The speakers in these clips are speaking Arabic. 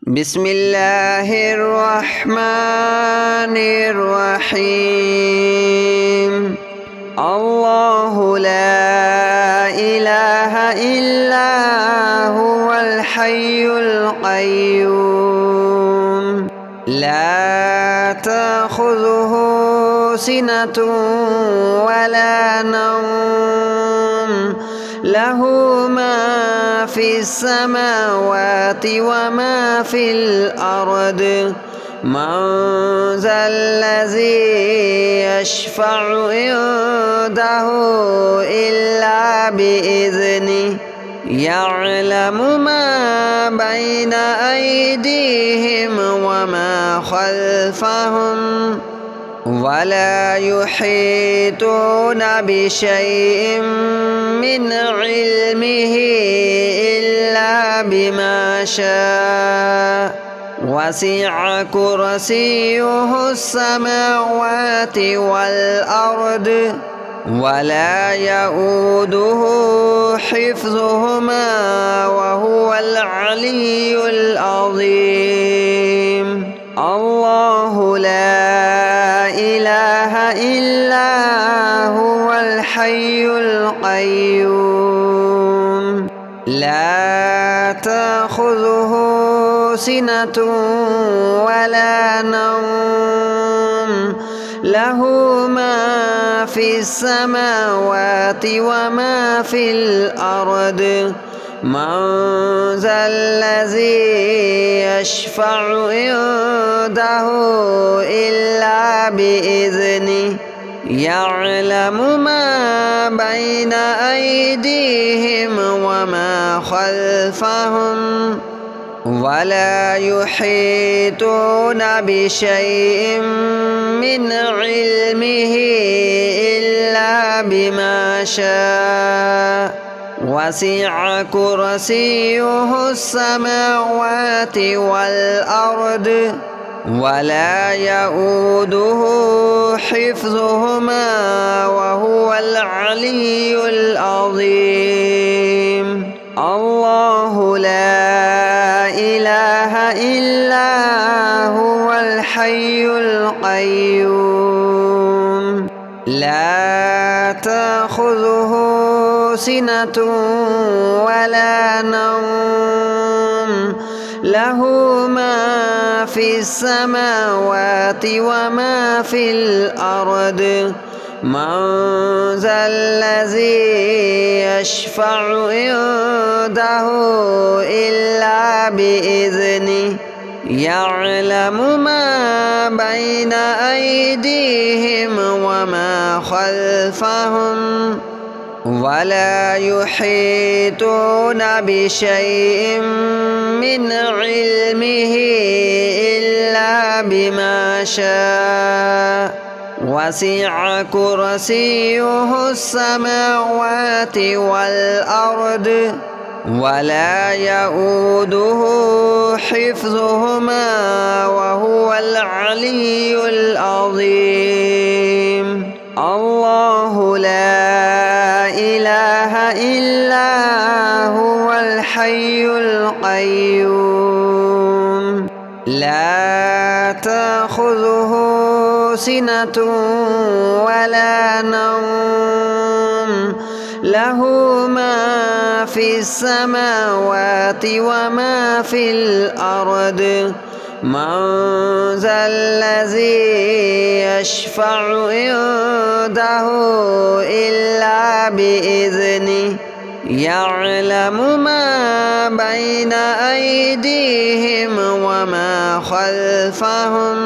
بسم الله الرحمن الرحيم. الله لا إله إلا هو الحي القيوم لا تأخذه سنة ولا نوم له ما في السماوات وما في الأرض من ذا الذي يشفع عنده إلا بإذنه يعلم ما بين أيديهم وما خلفهم ولا يحيطون بشيء من علمه إلا بما شاء وسع كرسيه السماوات والأرض ولا يؤوده حفظهما وهو العلي العظيم. الله لا إله إلا هو الحي القيوم لا تأخذه سنة ولا نوم له ما في السماوات وما في الأرض من ذا الذي يشفع عنده إلا بإذنه يعلم ما بين أيديهم وما خلفهم ولا يحيطون بشيء من علمه إلا بما شاء وسع كرسيه السماوات والأرض ولا يؤوده حفظهما وهو العلي العظيم. الله لا إله إلا هو الحي القيوم لا تأخذه سنة ولا نوم له ما في السماوات وما في الأرض من ذا الذي يشفع عنده إلا بإذنه يعلم ما بين أيديهم وما خلفهم ولا يحيطون بشيء من علمه إلا بما شاء وسع كرسيه السماوات والأرض ولا يؤوده حفظهما وهو العلي العظيم. الله لا إله إلا هو الحي القيوم لا تأخذه سنة ولا نوم له ما في السماوات وما في الأرض من ذا الذي يشفع عنده إلا بإذنه يعلم ما بين أيديهم وما خلفهم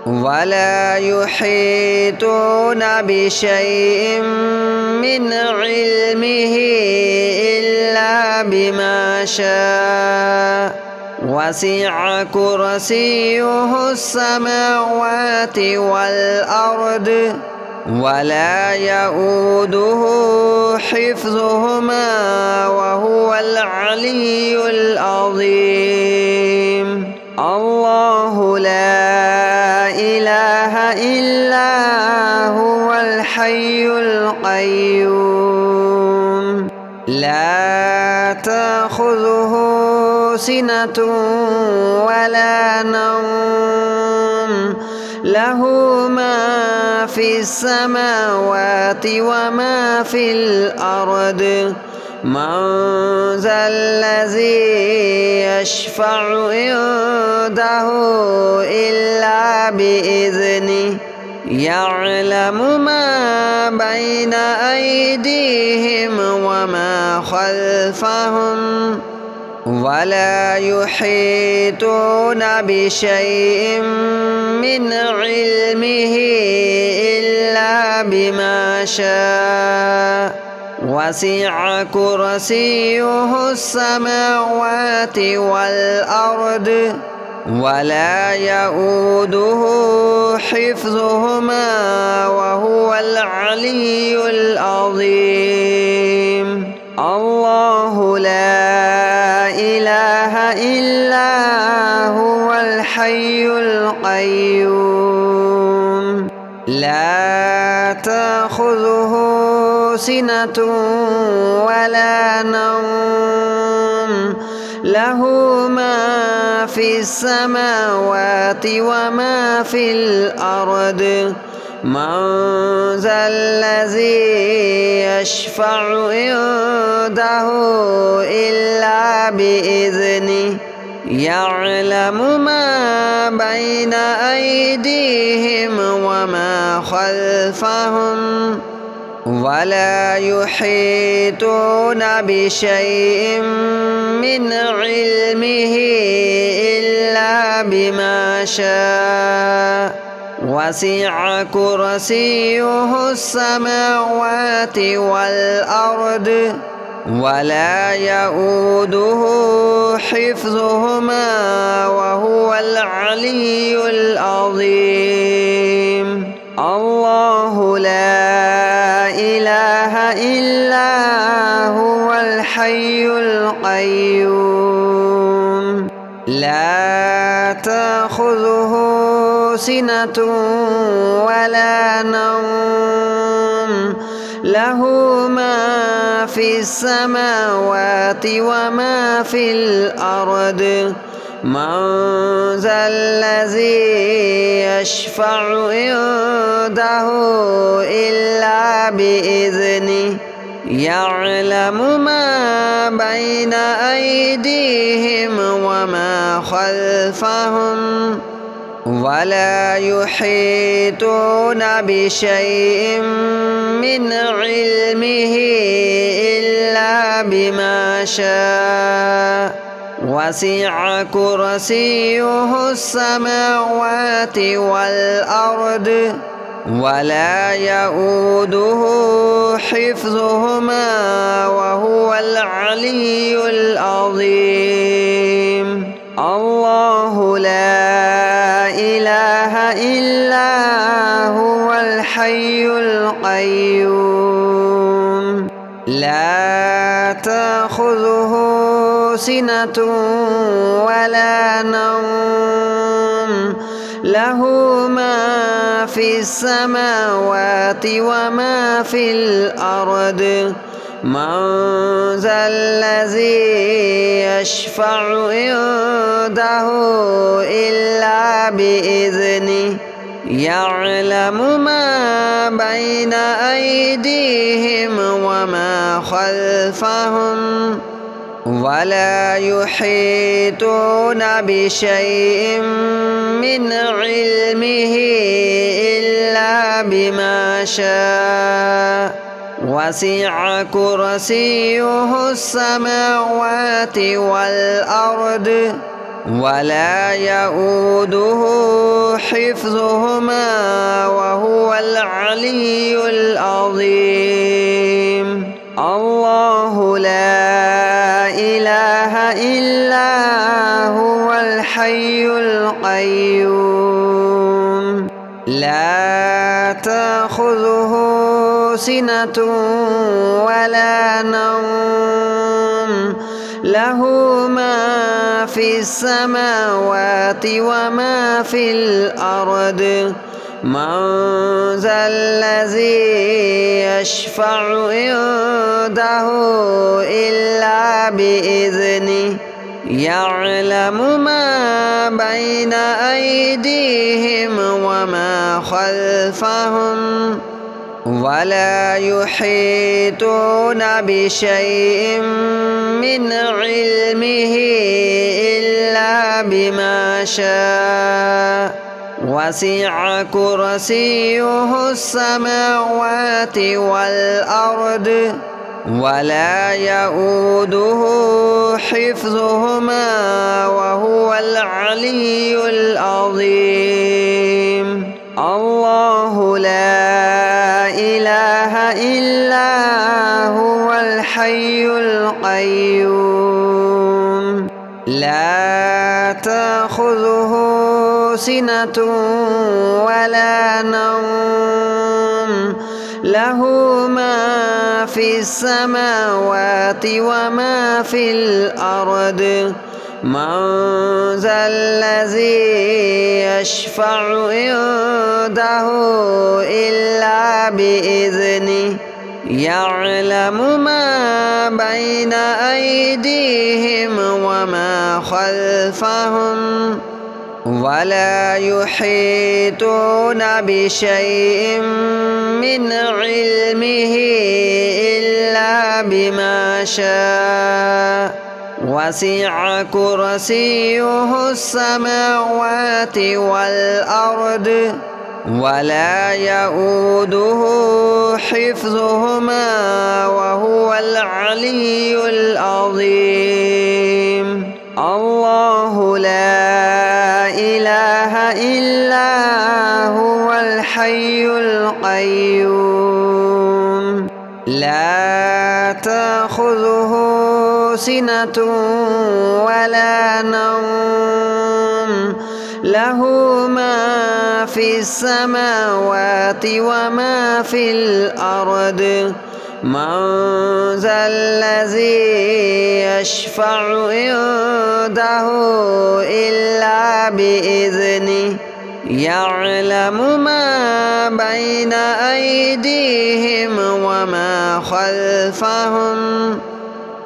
ولا يحيطون بشيء من علمه إلا بما شاء وسع كرسيه السماوات والأرض ولا يؤوده حفظهما وهو العلي العظيم. الله لا إله إلا هو الحي القيوم لا تأخذه سِنَةٌ وَلَا نَوْمٌ لَهُ مَا فِي السَّمَاوَاتِ وَمَا فِي الْأَرْضِ مَنْ ذَا الَّذِي يَشْفَعُ عِنْدَهُ إِلَّا بِإِذْنِهِ يَعْلَمُ مَا بَيْنَ أَيْدِيهِمْ وَمَا خَلْفَهُمْ وَلَا يُحِيطُونَ بِشَيْءٍ مِّنْ عِلْمِهِ إِلَّا بِمَا شَاءَ وَسِعَ كُرْسِيُّهُ السَّمَاوَاتِ وَالْأَرْضَ وَلَا يَئُودُهُ حِفْظُهُمَا وَهُوَ الْعَلِيُّ الْعَظِيمُ الله لا إله إلا هو الحي القيوم لا تأخذه سِنَةٌ وَلَا نَوْمٌ لَهُ مَا فِي السَّمَاوَاتِ وَمَا فِي الْأَرْضِ مَنْ ذَا الَّذِي يَشْفَعُ عِنْدَهُ إِلَّا بِإِذْنِهِ يَعْلَمُ مَا بَيْنَ أَيْدِيهِمْ وَمَا خَلْفَهُمْ وَلَا يُحِيطُونَ بِشَيْءٍ مِّنْ عِلْمِهِ إِلَّا بِمَا شَاءَ وَسِعَ كُرْسِيُّهُ السَّمَاوَاتِ وَالْأَرْضَ وَلَا يَئُودُهُ حِفْظُهُمَا وَهُوَ الْعَلِيُّ الْعَظِيمُ الله لا إله إلا هو الحي القيوم لا تأخذه سِنَةٌ وَلَا نَوْمٌ له ما في السماوات وما في الأرض من ذا الذي يشفع عنده إلا بإذنه يعلم ما بين أيديهم وما خلفهم ولا يحيطون بشيء من علمه إلا بما شاء وسع كرسيه السماوات والأرض ولا يئوده حفظهما وهو العلي العظيم الله لا إله إلا هو الحي القيوم لا تأخذه سنة ولا نوم له ما في السماوات وما في الأرض من ذا الذي يشفع عنده إلا بإذنه يعلم ما بين أيديهم وما خلفهم ولا يحيطون بشيء من علمه إلا بما شاء وسع كرسيه السماوات والأرض ولا يئوده حفظهما وهو العلي العظيم الله لا إله إلا هو الحي القيوم لا تأخذه سنة ولا نوم له ما في السماوات وما في الأرض من ذا الذي يشفع عنده إلا بإذنه يعلم ما بين أيديهم وما خلفهم ولا يحيطون بشيء من علمه إلا بما شاء وسع كرسيه السماوات والأرض ولا يؤوده حفظهما وهو العلي العظيم. الله لا إله إلا هو الحي القيوم لا تأخذه سنة ولا نوم له ما في السماوات وما في الأرض من ذا الذي يشفع عنده إلا بإذنه يعلم ما بين أيديهم وما خلفهم ولا يحيطون بشيء من علمه إلا بما شاء وسع كرسيه السماوات والأرض ولا يؤوده حفظهما وهو العلي العظيم. الله لا إله إلا هو الحي القيوم لا تأخذه سنة ولا نوم له ما في السماوات وما في الأرض من ذا الذي يشفع عنده إلا بإذنه يعلم ما بين أيديهم وما خلفهم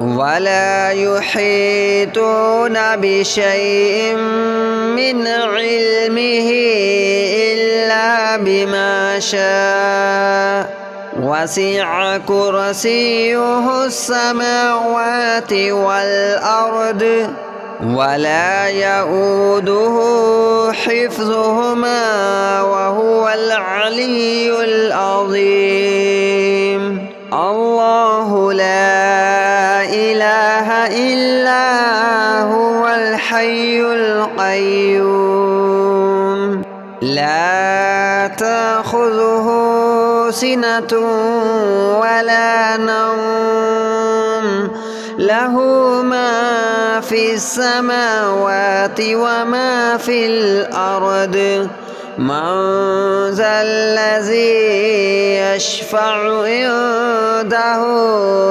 ولا يحيطون بشيء من علمه إلا بما شاء وسع كرسيه السماوات والأرض ولا يؤوده حفظهما وهو العلي العظيم. الله لا إله إلا هو الحي القيوم لا تأخذه سنة ولا نوم له ما في السماوات وما في الأرض من ذا الذي يشفع عنده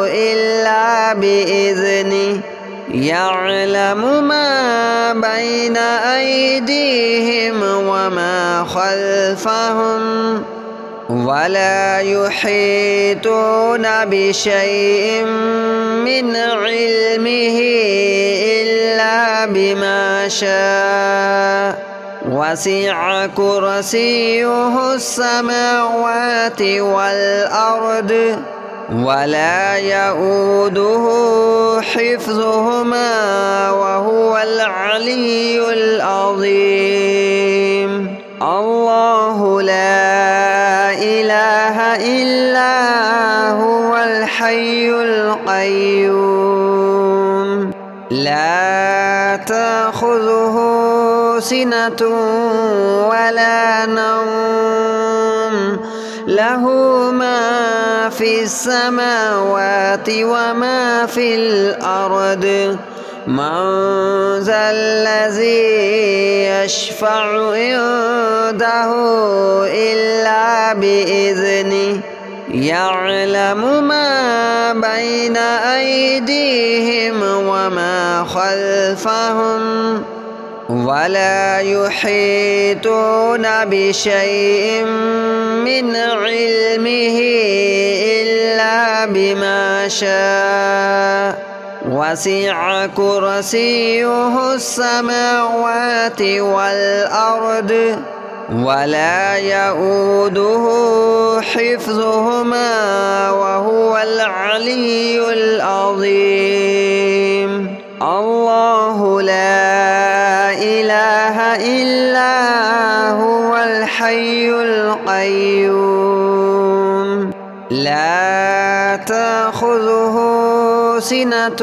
إلا بإذنه يعلم ما بين أيديهم وما خلفهم ولا يحيطون بشيء من علمه إلا بما شاء وسع كرسيه السماوات والأرض ولا يؤوده حفظهما وهو العلي العظيم. الله لا إله إلا هو الحي القيوم لا تأخذه سنة ولا نوم له ما في السماوات وما في الأرض من ذا الذي يشفع عنده إلا بإذنه يعلم ما بين أيديهم وما خلفهم ولا يحيطون بشيء من علمه إلا بما شاء وسع كرسيه السماوات والأرض ولا يؤوده حفظهما وهو العلي العظيم. الله لا إله إلا هو الحي القيوم لا تأخذه سنة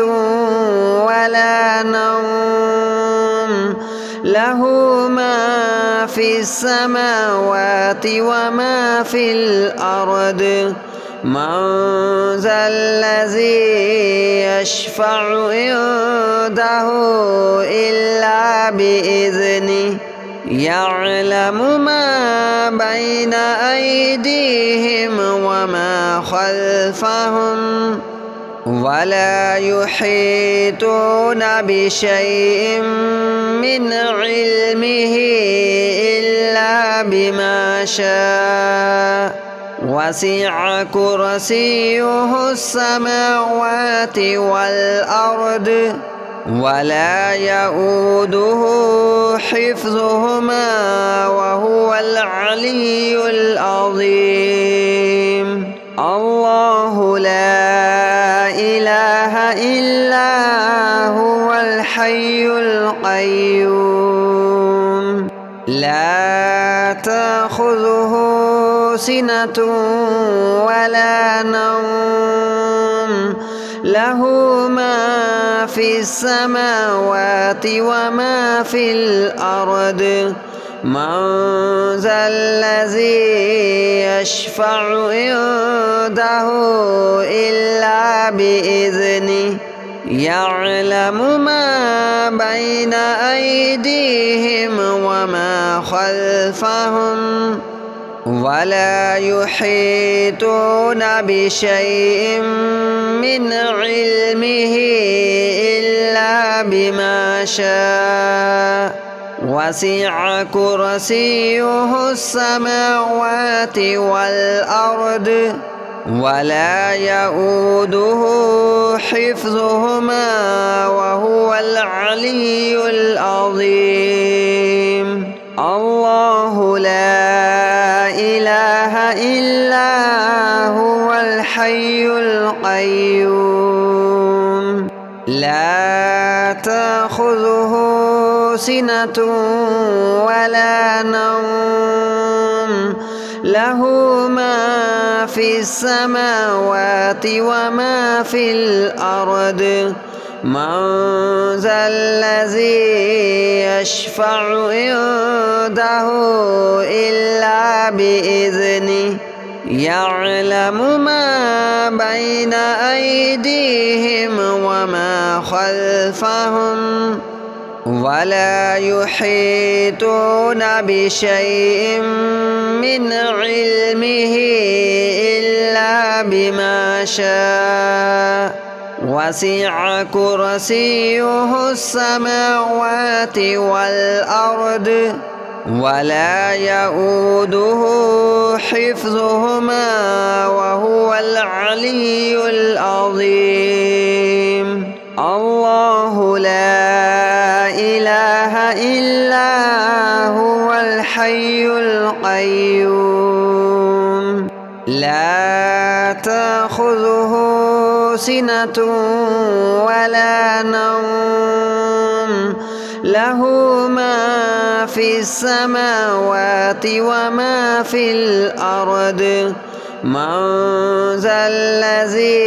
ولا نوم له ما في السماوات وما في الأرض من ذا الذي يشفع عنده إلا بإذنه يعلم ما بين أيديهم وما خلفهم ولا يحيطون بشيء من علمه إلا بما شاء وسع كرسيه السماوات والأرض ولا يؤوده حفظهما وهو العلي العظيم. الله لا إله إلا هو الحي القيوم لا تأخذه سنة ولا نوم له ما في السماوات وما في الأرض من ذا الذي يشفع عنده إلا بإذنه يعلم ما بين أيديهم وما خلفهم ولا يحيطون بشيء من علمه إلا بما شاء وسع كرسيه السماوات والأرض ولا يؤوده حفظهما وهو العلي العظيم. الله لا إله إلا هو الحي القيوم لا تأخذه سنة ولا نوم له ما في السماوات وما في الأرض من ذا الذي يشفع عنده إلا بإذنه يعلم ما بين أيديهم وما خلفهم ولا يحيطون بشيء من علمه إلا بما شاء وسع كرسيه السماوات والأرض ولا يؤوده حفظهما وهو العلي العظيم. الله لا إله إلا هو الحي القيوم لا تأخذه سنة ولا نوم له ما في السماوات وما في الأرض من ذا الذي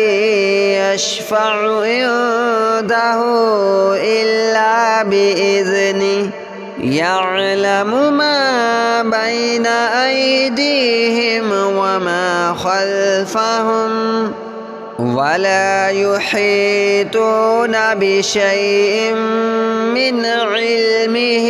يشفع عنده إلا بإذنه يعلم ما بين أيديهم وما خلفهم ولا يحيطون بشيء من علمه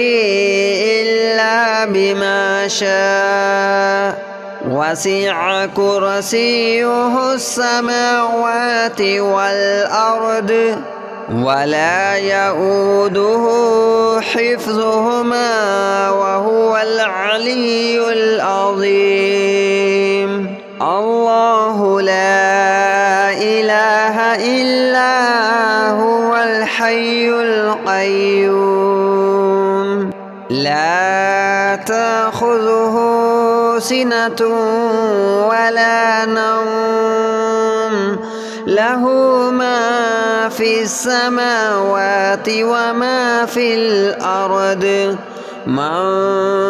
إلا بما شاء وسع كرسيه السماوات والأرض ولا يؤوده حفظهما وهو العلي العظيم. الله لا إله إلا هو لا تأخذه سنة ولا نوم له ما في السماوات وما في الأرض من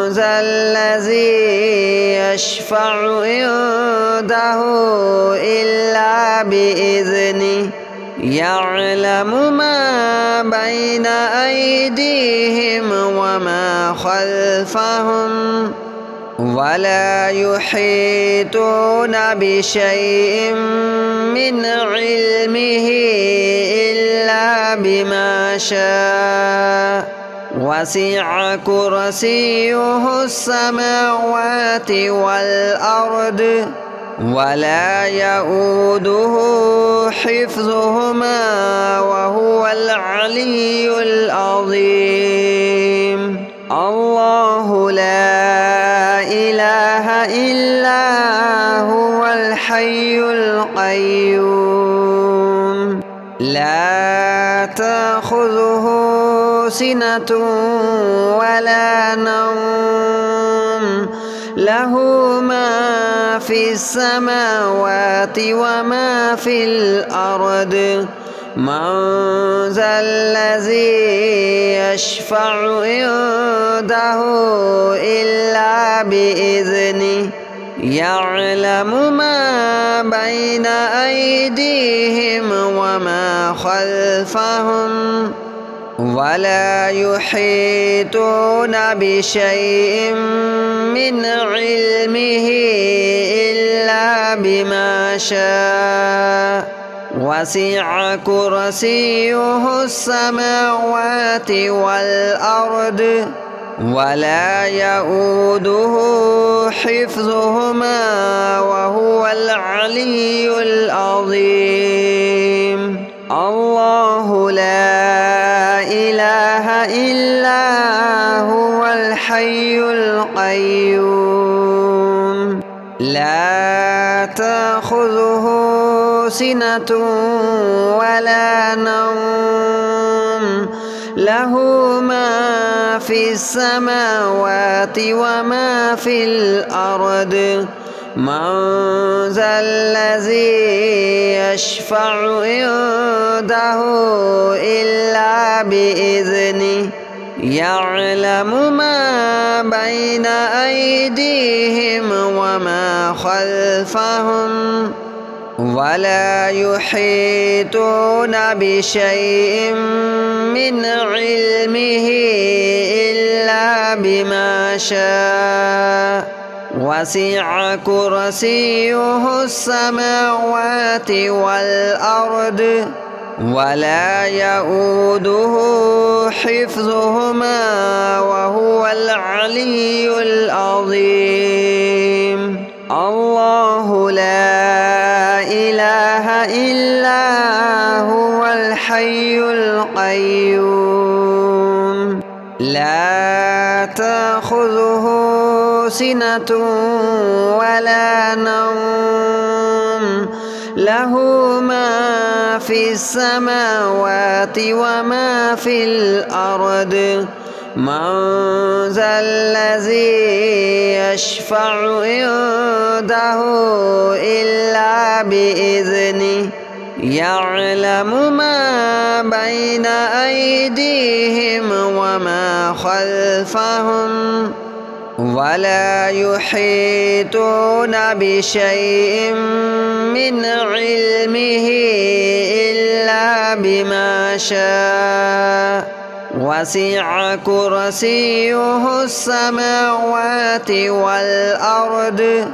ذا الذي يشفع عنده إلا بإذنه يعلم ما بين أيديهم وما خلفهم ولا يحيطون بشيء من علمه إلا بما شاء وسع كرسيه السماوات والأرض ولا يؤوده حفظهما وهو العلي العظيم الله لا إله إلا هو الحي القيوم لا تأخذه سنة ولا نوم له ما في السماوات وما في الأرض من ذا الذي يشفع عنده إلا بإذنه يعلم ما بين أيديهم وما خلفهم ولا يحيطون بشيء من علمه إلا بما شاء وسع كرسيه السماوات والأرض ولا يؤوده حفظهما وهو العلي العظيم الله لا إله إلا هو الحي القيوم لا تأخذه سنة ولا نوم له ما في السماوات وما في الأرض من ذا الذي يشفع عنده إلا بإذنه يعلم ما بين أيديهم وما خلفهم ولا يحيطون بشيء من علمه إلا بما شاء وسع كرسيه السماوات والأرض ولا يؤوده حفظهما وهو العلي العظيم الله لا إله إلا هو الحي القيوم لا تأخذه سنة ولا نوم له ما في السماوات وما في الأرض من ذا الذي يشفع عنده إلا بإذنه يعلم ما بين أيديهم وما خلفهم ولا يحيطون بشيء من علمه إلا بما شاء وسع كرسيه السماوات والأرض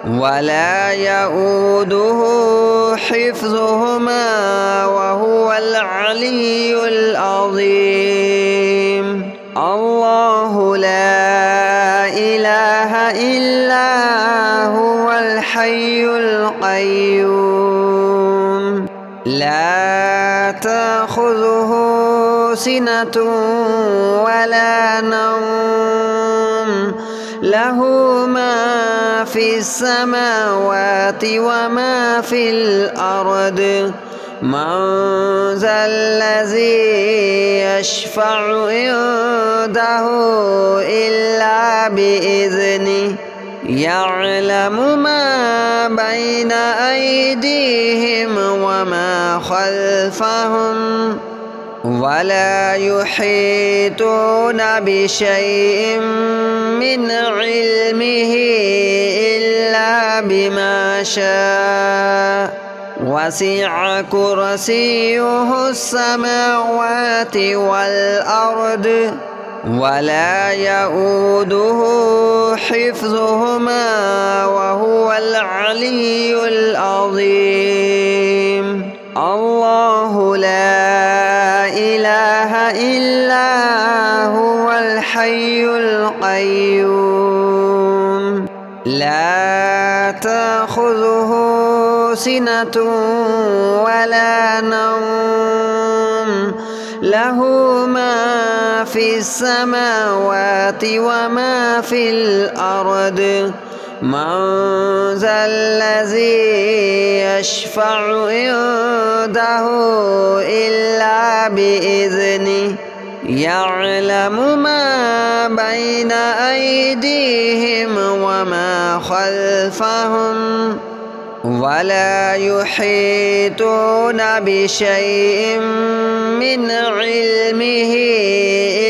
ولا يؤوده حفظهما وهو العلي العظيم الله لا إله إلا هو الحي القيوم لا تأخذه سنة ولا نوم له ما في السماوات وما في الأرض من ذا الذي يشفع عنده إلا بإذنه يعلم ما بين أيديهم وما خلفهم ولا يحيطون بشيء من علمه إلا بما شاء وسع كرسيه السماوات والأرض ولا يؤوده حفظهما وهو العلي العظيم. الله لا إله إلا هو الحي القيوم لا تأخذه سنة ولا نوم له ما في السماوات وما في الأرض من ذا الذي يشفع عنده إلا بإذنه يعلم ما بين أيديهم وما خلفهم ولا يحيطون بشيء من علمه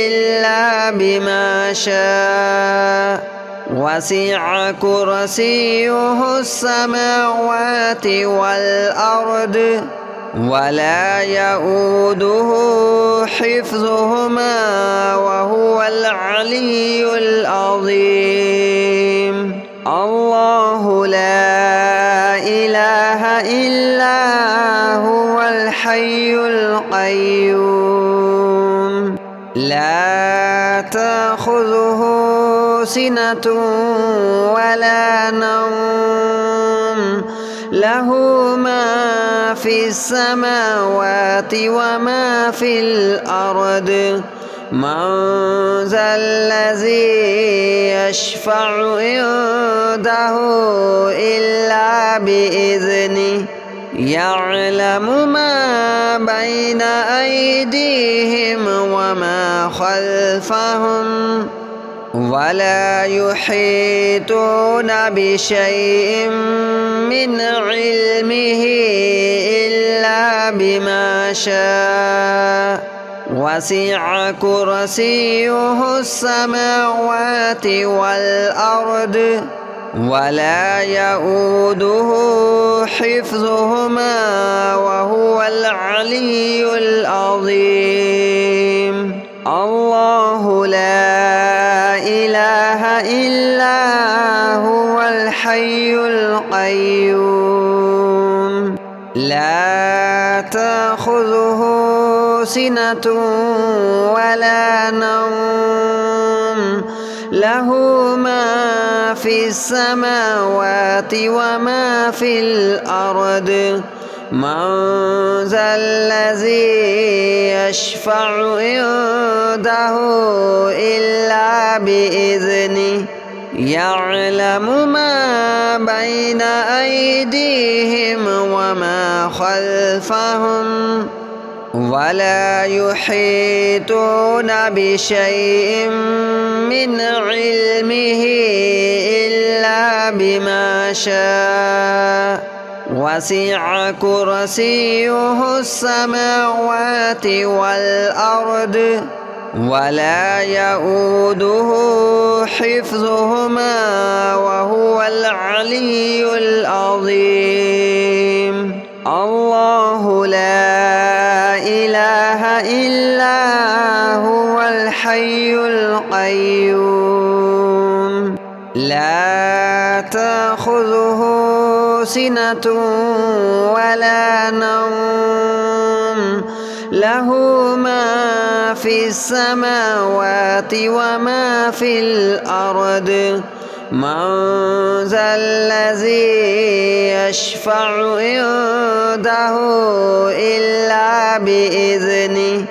إلا بما شاء وسع كرسيه السماوات والأرض ولا يؤوده حفظهما وهو العلي العظيم. الله لا إله إلا هو الحي القيوم لا تأخذه سنة ولا نوم له ما في السماوات وما في الأرض من ذا الذي يشفع عنده إلا بإذنه يعلم ما بين أيديهم وما خلفهم ولا يحيطون بشيء من علمه إلا بما شاء وسع كرسيه السماوات والأرض ولا يؤوده حفظهما وهو العلي العظيم. الله لا إله إلا هو الحي القيوم لا تأخذه سنة ولا نوم له ما في السماوات وما في الأرض من ذا الذي يشفع عنده إلا بإذنه يعلم ما بين أيديهم وما خلفهم ولا يحيطون بشيء من علمه إلا بما شاء وسع كرسيه السماوات والأرض ولا يؤوده حفظهما وهو العلي العظيم. الله لا إله إلا هو الحي القيوم لا تأخذه سنة ولا نوم له ما في السماوات وما في الأرض من ذا الذي يشفع عنده إلا بإذنه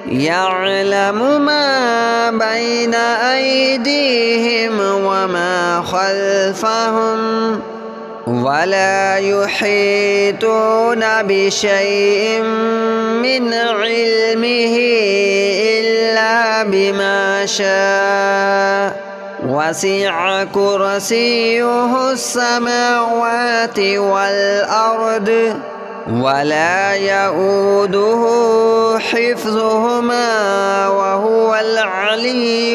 يعلم ما بين أيديهم وما خلفهم ولا يحيطون بشيء من علمه إلا بما شاء وسع كرسيه السماوات والأرض ولا يؤوده حفظهما وهو العلي